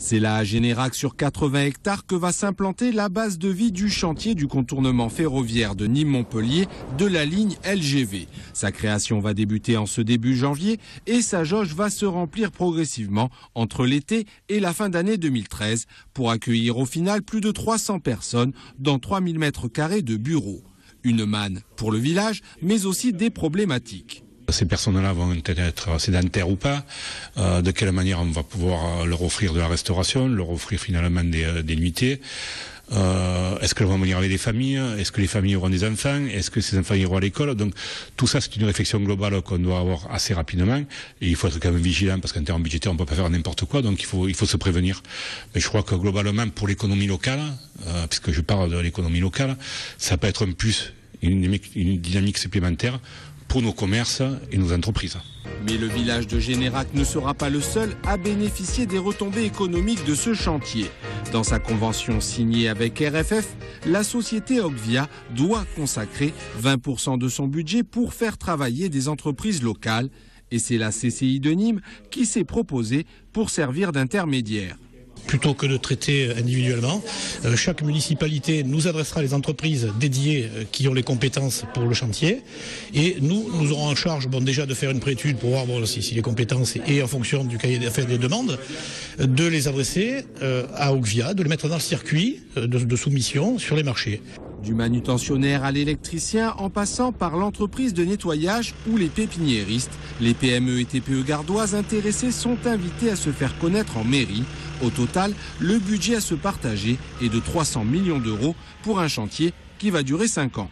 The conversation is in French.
C'est là à Générac, sur 80 hectares, que va s'implanter la base de vie du chantier du contournement ferroviaire de Nîmes-Montpellier de la ligne LGV. Sa création va débuter en ce début janvier et sa jauge va se remplir progressivement entre l'été et la fin d'année 2013 pour accueillir au final plus de 300 personnes dans 3000 m² de bureaux. Une manne pour le village, mais aussi des problématiques. Ces personnes-là vont être sédentaires ou pas, de quelle manière on va pouvoir leur offrir de la restauration, leur offrir finalement des nuitées, est-ce qu'elles vont venir avec des familles, est-ce que les familles auront des enfants, est-ce que ces enfants iront à l'école. Donc tout ça c'est une réflexion globale qu'on doit avoir assez rapidement et il faut être quand même vigilant parce qu'en termes budgétaires on ne peut pas faire n'importe quoi, donc il faut se prévenir. Mais je crois que globalement pour l'économie locale, puisque je parle de l'économie locale, ça peut être un plus, une dynamique supplémentaire pour nos commerces et nos entreprises. Mais le village de Générac ne sera pas le seul à bénéficier des retombées économiques de ce chantier. Dans sa convention signée avec RFF, la société Ogvia doit consacrer 20% de son budget pour faire travailler des entreprises locales. Et c'est la CCI de Nîmes qui s'est proposée pour servir d'intermédiaire. Plutôt que de traiter individuellement, chaque municipalité nous adressera les entreprises dédiées qui ont les compétences pour le chantier et nous aurons en charge déjà de faire une préétude pour voir si les compétences et en fonction du cahier des demandes, de les adresser à Ogvia, de les mettre dans le circuit de soumission sur les marchés. Du manutentionnaire à l'électricien en passant par l'entreprise de nettoyage ou les pépiniéristes, les PME et TPE gardoises intéressées sont invités à se faire connaître en mairie. Au total, le budget à se partager est de 300 millions d'euros pour un chantier qui va durer 5 ans.